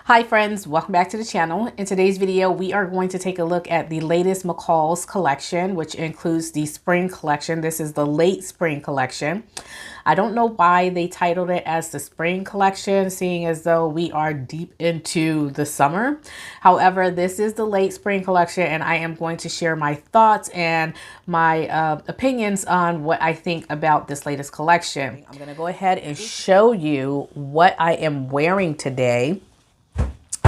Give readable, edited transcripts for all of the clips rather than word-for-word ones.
Hi friends, welcome back to the channel. In today's video, we are going to take a look at the latest McCall's collection, which includes the spring collection. This is the late spring collection. I don't know why they titled it as the spring collection, seeing as though we are deep into the summer. However, this is the late spring collection, and I am going to share my thoughts and my opinions on what I think about this latest collection. I'm going to go ahead and show you what I am wearing today.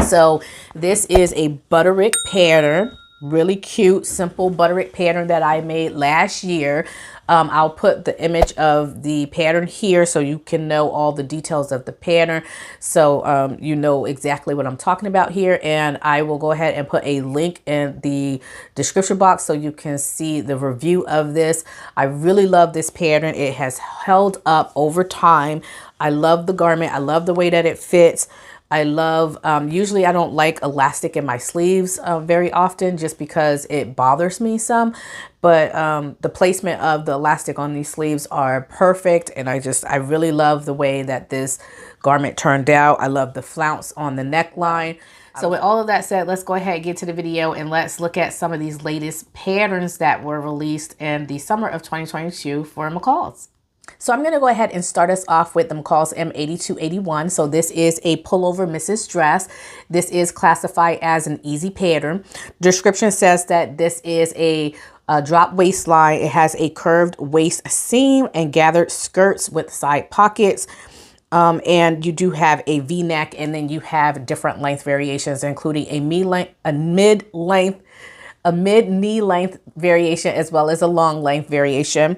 So this is a Butterick pattern, really cute, simple Butterick pattern that I made last year. I'll put the image of the pattern here so you can know all the details of the pattern. So you know exactly what I'm talking about here. And I will go ahead and put a link in the description box so you can see the review of this. I really love this pattern. It has held up over time. I love the garment. I love the way that it fits. I love, usually I don't like elastic in my sleeves very often just because it bothers me some, but the placement of the elastic on these sleeves are perfect. And I really love the way that this garment turned out. I love the flounce on the neckline. So with all of that said, let's go ahead and get to the video and let's look at some of these latest patterns that were released in the summer of 2022 for McCall's. So I'm going to go ahead and start us off with the McCall's M8281. So this is a pullover misses dress. This is classified as an easy pattern. Description says that this is a drop waistline. It has a curved waist seam and gathered skirts with side pockets. And you do have a V-neck, and then you have different length variations, including a mid-knee length variation, as well as a long length variation.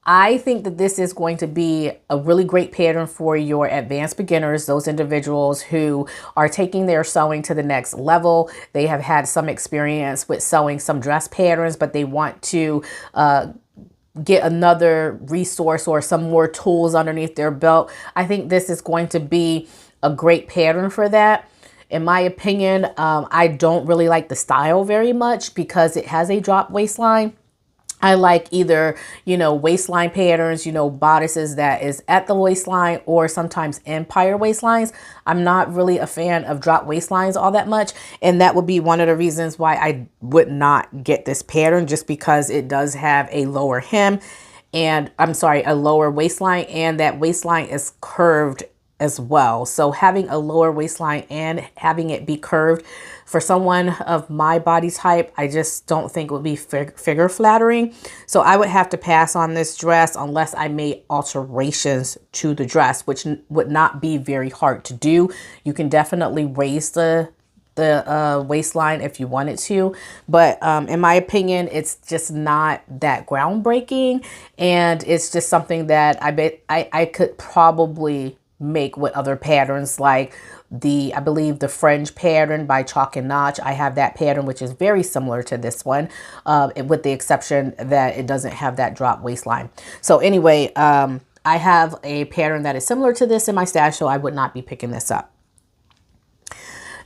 I think that this is going to be a really great pattern for your advanced beginners, those individuals who are taking their sewing to the next level. They have had some experience with sewing some dress patterns, but they want to get another resource or some more tools underneath their belt. I think this is going to be a great pattern for that. In my opinion, I don't really like the style very much because it has a drop waistline. I like either, waistline patterns, bodices that is at the waistline, or sometimes empire waistlines. I'm not really a fan of drop waistlines all that much. And that would be one of the reasons why I would not get this pattern, just because it does have a lower hem and a lower waistline, and that waistline is curved as well. So having a lower waistline and having it be curved for someone of my body type, I just don't think would be figure flattering. So I would have to pass on this dress unless I made alterations to the dress, which would not be very hard to do. You can definitely raise the waistline if you wanted to, but in my opinion, it's just not that groundbreaking, and it's just something that I bet I could probably make with other patterns, like I believe the fringe pattern by Chalk and Notch. I have that pattern, which is very similar to this one, with the exception that it doesn't have that drop waistline. So anyway, I have a pattern that is similar to this in my stash, so I would not be picking this up.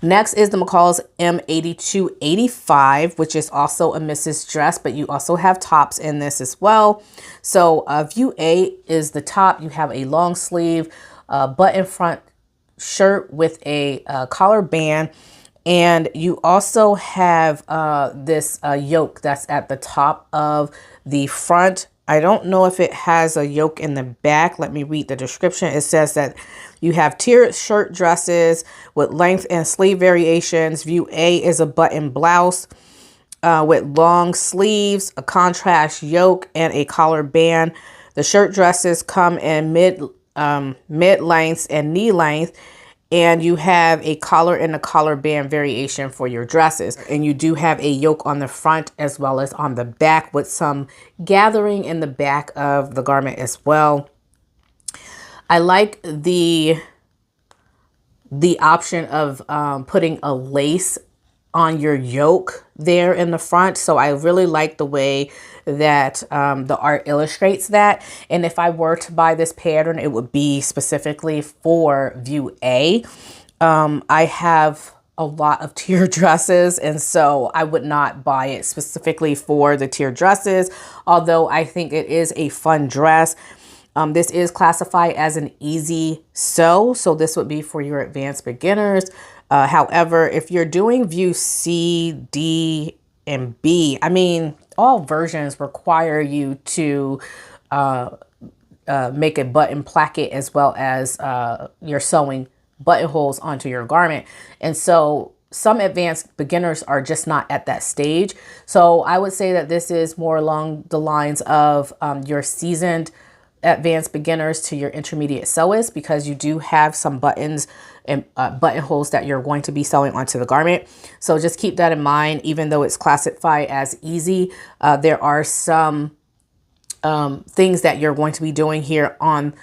Next is the McCall's M8285, which is also a misses dress, but you also have tops in this as well. So view A is the top. You have a long sleeve button front shirt with a collar band, and you also have this yoke that's at the top of the front. I don't know if it has a yoke in the back. Let me read the description. It says that you have tiered shirt dresses with length and sleeve variations. View A is a button blouse with long sleeves, a contrast yoke, and a collar band. The shirt dresses come in mid lengths and knee length, and you have a collar and a collar band variation for your dresses. And you do have a yoke on the front as well as on the back, with some gathering in the back of the garment as well. I like the option of putting a lace on your yoke there in the front. So I really like the way that the art illustrates that. And if I were to buy this pattern, it would be specifically for view A. I have a lot of tier dresses, and so I would not buy it specifically for the tier dresses, although I think it is a fun dress. This is classified as an easy sew, so this would be for your advanced beginners. However, if you're doing view C, D, and B, I mean, all versions require you to make a button placket as well as you're sewing buttonholes onto your garment. And so some advanced beginners are just not at that stage. So I would say that this is more along the lines of your seasoned advanced beginners to your intermediate sewists, because you do have some buttons and buttonholes that you're going to be sewing onto the garment. So just keep that in mind. Even though it's classified as easy, there are some things that you're going to be doing here on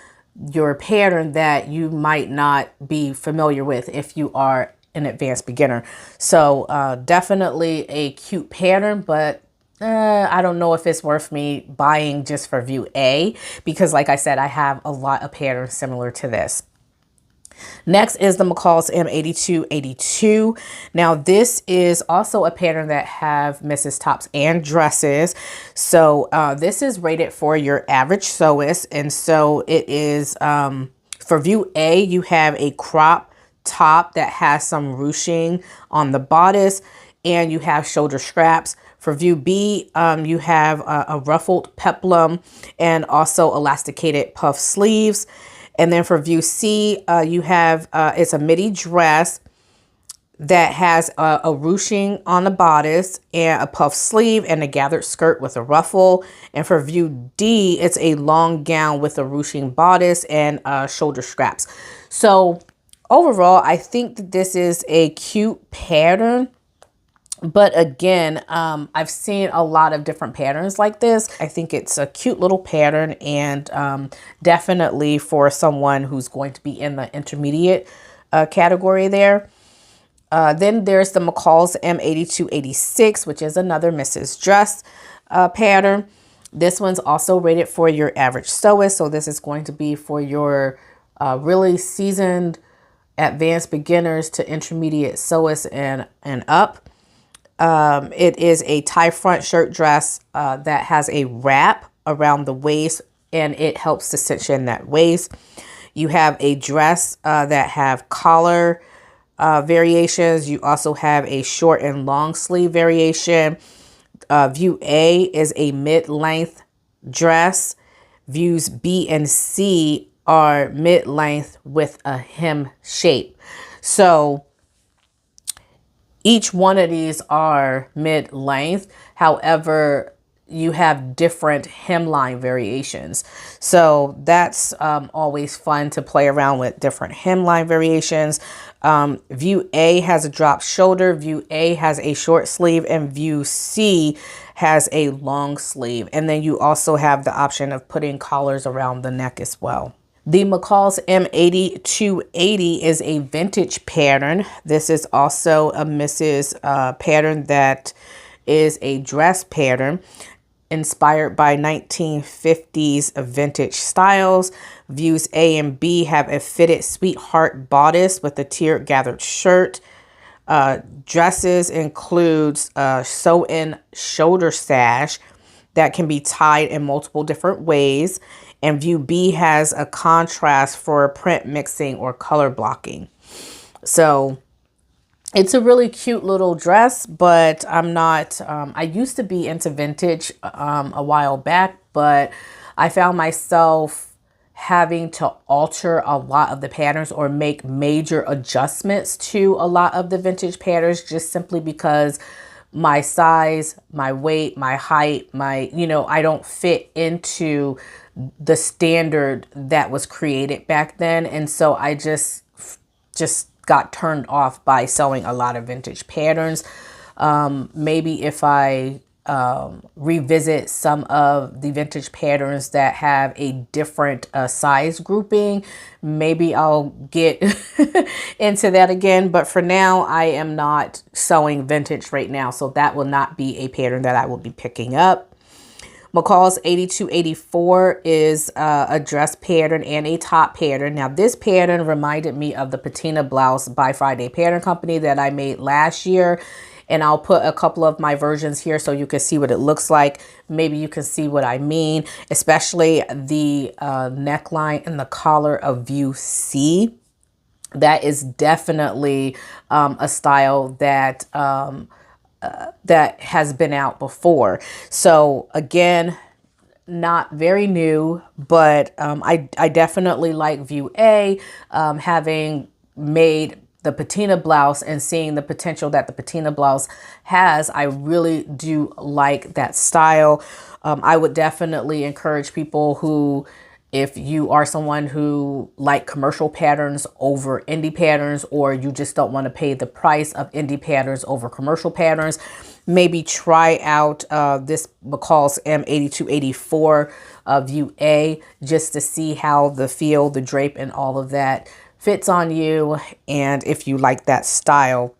your pattern that you might not be familiar with if you are an advanced beginner. So definitely a cute pattern, but I don't know if it's worth me buying just for view A, because like I said, I have a lot of patterns similar to this. Next is the McCall's M8282. Now this is also a pattern that have misses tops and dresses. So this is rated for your average sewist. And so it is for view A, you have a crop top that has some ruching on the bodice, and you have shoulder straps. For view B, you have a ruffled peplum and also elasticated puff sleeves. And then for view C, you have, it's a midi dress that has a ruching on the bodice and a puff sleeve and a gathered skirt with a ruffle. And for view D, it's a long gown with a ruching bodice and shoulder straps. So overall, I think that this is a cute pattern. But again, I've seen a lot of different patterns like this. I think it's a cute little pattern, and definitely for someone who's going to be in the intermediate category there. Then there's the McCall's M8286, which is another Mrs. Dress pattern. This one's also rated for your average sewist. So this is going to be for your really seasoned advanced beginners to intermediate sewists and up. It is a tie front shirt dress that has a wrap around the waist, and it helps to cinch in that waist. You have a dress that have collar variations. You also have a short and long sleeve variation. View A is a mid-length dress. Views B and C are mid-length with a hem shape. So each one of these are mid-length. However, you have different hemline variations. So that's always fun to play around with different hemline variations. View A has a drop shoulder. View A has a short sleeve, and view C has a long sleeve. And then you also have the option of putting collars around the neck as well. The McCall's M8280 is a vintage pattern. This is also a Mrs. Pattern that is a dress pattern inspired by 1950s vintage styles. Views A and B have a fitted sweetheart bodice with a tiered gathered shirt. Dresses includes sew-in shoulder sash that can be tied in multiple different ways. And view B has a contrast for print mixing or color blocking. So it's a really cute little dress, but I'm not, I used to be into vintage a while back, but I found myself having to alter a lot of the patterns or make major adjustments to a lot of the vintage patterns, just simply because my size, my weight, my height, I don't fit into the standard that was created back then. And so I just got turned off by sewing a lot of vintage patterns. Maybe if I revisit some of the vintage patterns that have a different size grouping, maybe I'll get into that again. But for now, I am not sewing vintage right now, so that will not be a pattern that I will be picking up. McCall's 8284 is a dress pattern and a top pattern. Now this pattern reminded me of the patina blouse by Friday Pattern Company that I made last year. And I'll put a couple of my versions here so you can see what it looks like. Maybe you can see what I mean, especially the neckline and the collar of view C. That is definitely a style that that has been out before. So again, not very new, but I definitely like view A, having made the patina blouse and seeing the potential that the patina blouse has. I really do like that style. I would definitely encourage people who, if you are someone who like commercial patterns over indie patterns, or you just don't want to pay the price of indie patterns over commercial patterns, maybe try out this McCall's M8284 view A, just to see how the feel, the drape, and all of that fits on you, and if you like that style.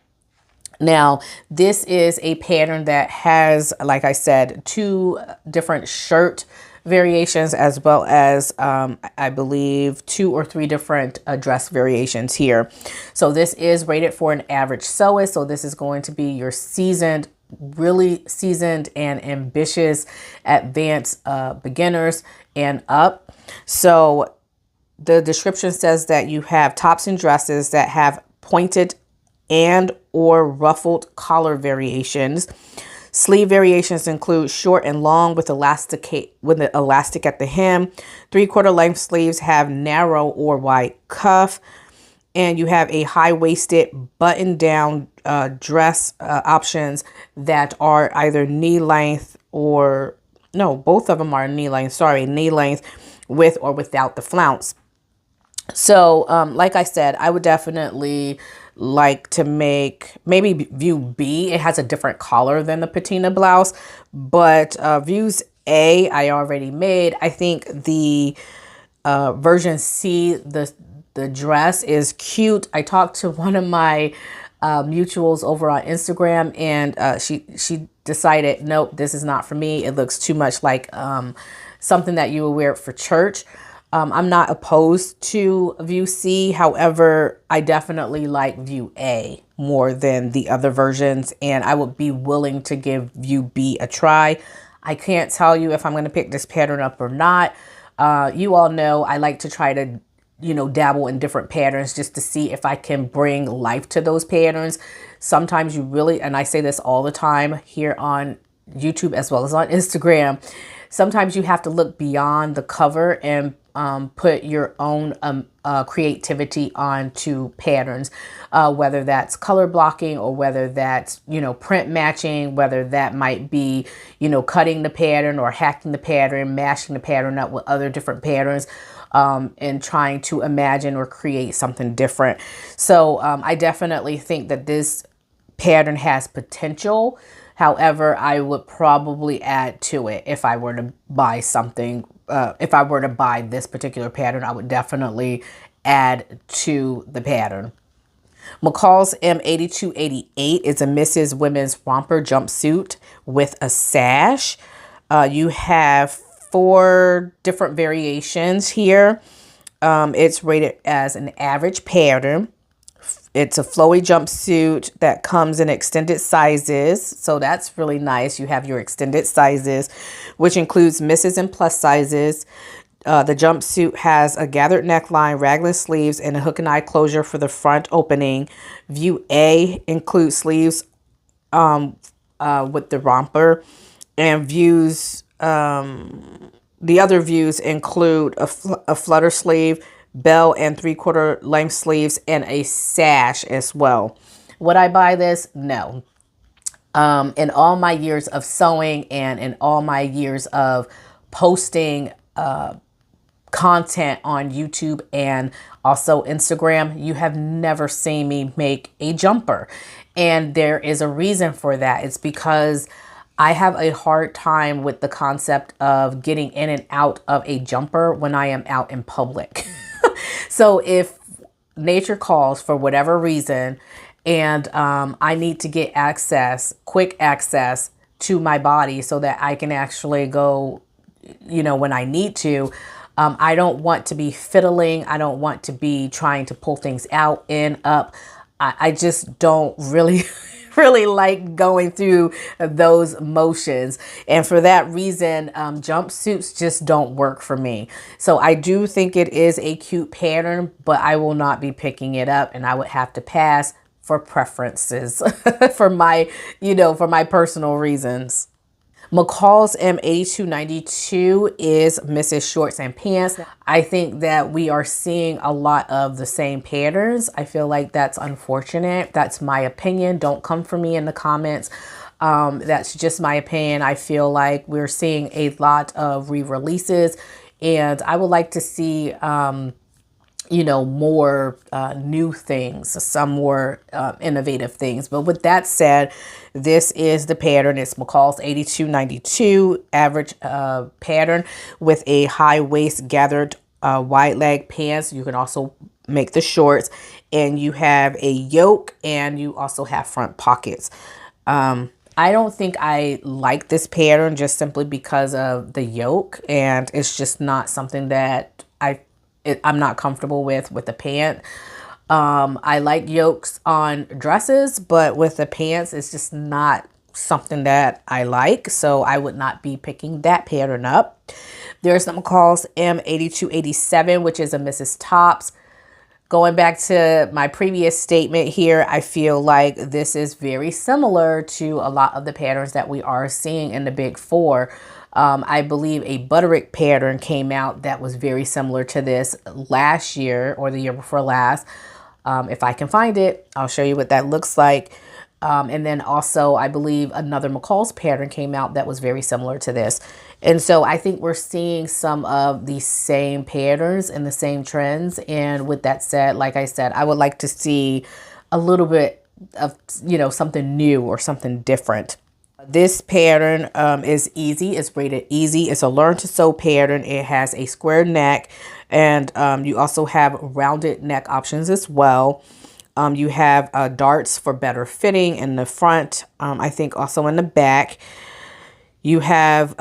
Now, this is a pattern that has, like I said, 2 different shirt variations, as well as I believe 2 or 3 different dress variations here. So this is rated for an average sewist. So this is going to be your seasoned, really seasoned and ambitious advanced beginners and up. So the description says that you have tops and dresses that have pointed and or ruffled collar variations. Sleeve variations include short and long with the elastic at the hem. 3/4 length sleeves have narrow or wide cuff. And you have a high-waisted button-down dress options that are either knee length or, no, both of them are knee length, sorry, knee length with or without the flounce. So, like I said, I would definitely like to make maybe view B. It has a different collar than the patina blouse, but views A I already made. I think the version C, the dress is cute. I talked to one of my mutuals over on Instagram, and she decided, nope, this is not for me. It looks too much like something that you would wear for church. I'm not opposed to view C. However, I definitely like view A more than the other versions, and I would be willing to give view B a try. I can't tell you if I'm going to pick this pattern up or not. You all know I like to try to, dabble in different patterns just to see if I can bring life to those patterns. Sometimes you really, and I say this all the time here on YouTube as well as on Instagram, sometimes you have to look beyond the cover and put your own creativity onto patterns, whether that's color blocking or whether that's, print matching, whether that might be, cutting the pattern or hacking the pattern, mashing the pattern up with other different patterns, and trying to imagine or create something different. So I definitely think that this pattern has potential. However, I would probably add to it if I were to buy something. If I were to buy this particular pattern, I would definitely add to the pattern. McCall's M8288 is a Mrs. Women's romper jumpsuit with a sash. You have 4 different variations here. It's rated as an average pattern. It's a flowy jumpsuit that comes in extended sizes. So that's really nice. You have your extended sizes, which includes misses and plus sizes. The jumpsuit has a gathered neckline, raglan sleeves, and a hook and eye closure for the front opening. View A includes sleeves with the romper, and views, the other views include a flutter sleeve, bell and 3/4 length sleeves, and a sash as well. Would I buy this? No. In all my years of sewing and in all my years of posting content on YouTube and also Instagram, you have never seen me make a jumper. And there is a reason for that. It's because I have a hard time with the concept of getting in and out of a jumper when I am out in public. So if nature calls for whatever reason, and I need to get quick access to my body so that I can actually go, when I need to, I don't want to be fiddling. I don't want to be trying to pull things out and up. I just don't really, really like going through those motions. And for that reason, jumpsuits just don't work for me. So I do think it is a cute pattern, but I will not be picking it up, and I would have to pass for preferences for my, for my personal reasons. McCall's M8292 is Mrs. Shorts and Pants. I think that we are seeing a lot of the same patterns. I feel like that's unfortunate. That's my opinion. Don't come for me in the comments. That's just my opinion. I feel like we're seeing a lot of re-releases, and I would like to see more new things, some more innovative things. But with that said, this is the pattern. It's McCall's 8292 average pattern with a high waist gathered wide leg pants. You can also make the shorts, and you have a yoke, and you also have front pockets. I don't think I like this pattern just simply because of the yoke, and it's just not something that I'm not comfortable with the pant. I like yokes on dresses, but with the pants, it's just not something that I like. So I would not be picking that pattern up. There's the McCall's M8287, which is a Mrs. Tops. Going back to my previous statement here, I feel like this is very similar to a lot of the patterns that we are seeing in the big four. I believe a Butterick pattern came out that was very similar to this last year or the year before last. If I can find it, I'll show you what that looks like. And then also, I believe another McCall's pattern came out that was very similar to this. And so I think we're seeing some of the same patterns and the same trends. And with that said, like I said, I would like to see a little bit of, something new or something different. This pattern is easy. It's rated easy. It's a learn to sew pattern. It has a square neck, and you also have rounded neck options as well. You have darts for better fitting in the front. I think also in the back. You have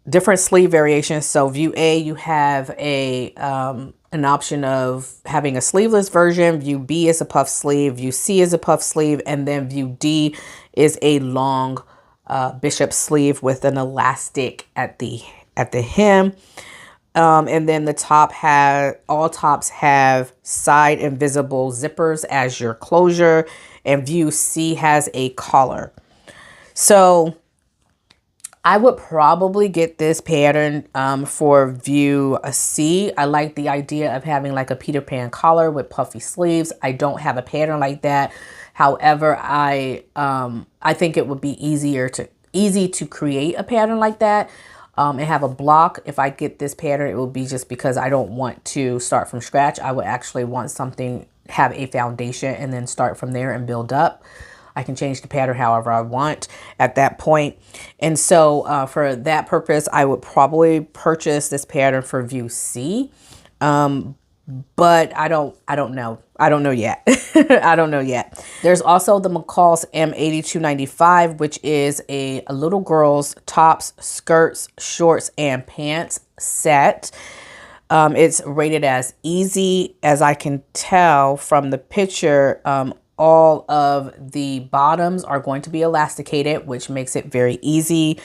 different sleeve variations. So view A, you have an option of having a sleeveless version. View B is a puff sleeve. View C is a puff sleeve. And then view D is a long bishop sleeve with an elastic at the hem. And then the top all tops have side invisible zippers as your closure. And view C has a collar. So I would probably get this pattern for view C. I like the idea of having like a Peter Pan collar with puffy sleeves. I don't have a pattern like that. However, I think it would be easy to create a pattern like that and have a block. If I get this pattern, it will be just because I don't want to start from scratch. I would actually want something, have a foundation, and then start from there and build up. I can change the pattern however I want at that point. And so for that purpose, I would probably purchase this pattern for view C. But I don't know. I don't know yet. I don't know yet. There's also the McCall's M8295, which is a little girl's tops, skirts, shorts, and pants set. It's rated as easy. As I can tell from the picture, all of the bottoms are going to be elasticated, which makes it very easy.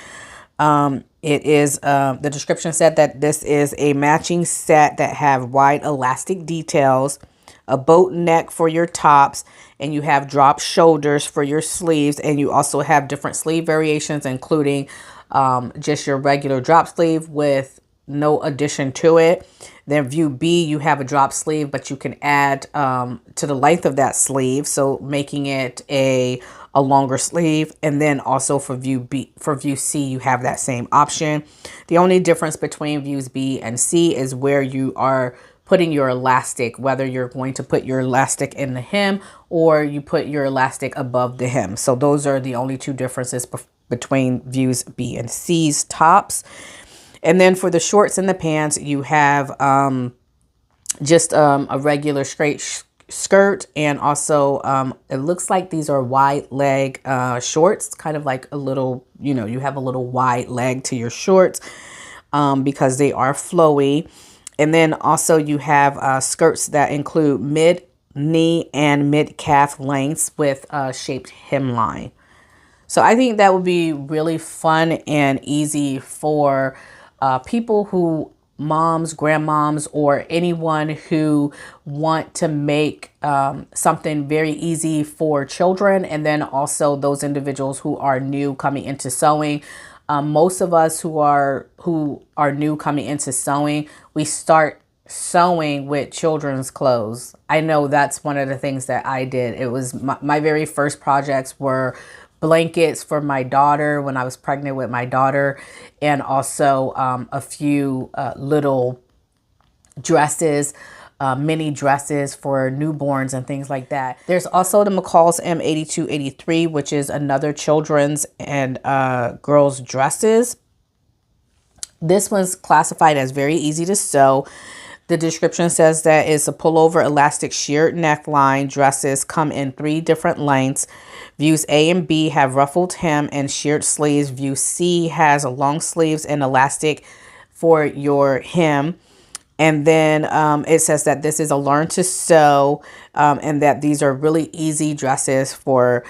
It is, the description said that this is a matching set that have wide elastic details, a boat neck for your tops, and you have drop shoulders for your sleeves. And you also have different sleeve variations, including just your regular drop sleeve with no addition to it. Then view B, you have a drop sleeve, but you can add to the length of that sleeve, so making it a longer sleeve. And then also for view C, you have that same option. The only difference between views B and C is where you are putting your elastic, whether you're going to put your elastic in the hem or you put your elastic above the hem. So those are the only two differences between views B and C's tops. And then for the shorts and the pants, you have just a regular straight skirt, and also it looks like these are wide leg shorts, kind of like a little, you have a little wide leg to your shorts because they are flowy. And then also you have skirts that include knee and mid-calf lengths with a shaped hemline. So I think that would be really fun and easy for people who, moms, grandmoms, or anyone who want to make something very easy for children, and then also those individuals who are new coming into sewing. Most of us who are new coming into sewing, we start sewing with children's clothes. I know that's one of the things that I did. It was my very first projects were blankets for my daughter when I was pregnant with my daughter, and also a few little dresses, mini dresses for newborns and things like that. There's also the McCall's M8283, which is another children's and girls' dresses. This one's classified as very easy to sew. The description says that it's a pullover elastic sheer neckline. Dresses come in 3 different lengths. Views A and B have ruffled hem and sheared sleeves. View C has long sleeves and elastic for your hem. And then it says that this is a learn to sew, and that these are really easy dresses for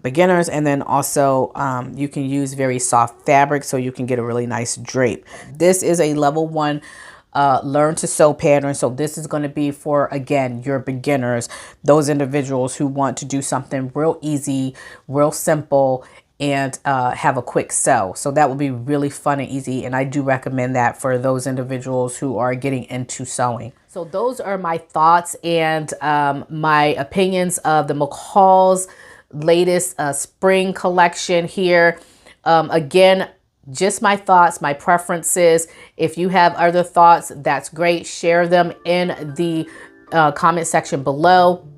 beginners. And then also you can use very soft fabric so you can get a really nice drape. This is a level 1 learn to sew pattern. So this is going to be for, again, your beginners, those individuals who want to do something real easy, real simple, and have a quick sew. So that will be really fun and easy. And I do recommend that for those individuals who are getting into sewing. So those are my thoughts and my opinions of the McCall's latest spring collection here. Again, just my thoughts, my preferences. If you have other thoughts, that's great. Share them in the comment section below.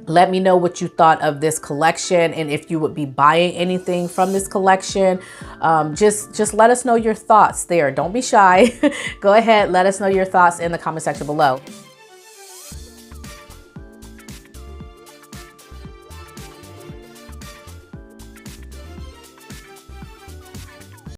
Let me know what you thought of this collection, and if you would be buying anything from this collection. Just let us know your thoughts there. Don't be shy. Go ahead, let us know your thoughts in the comment section below.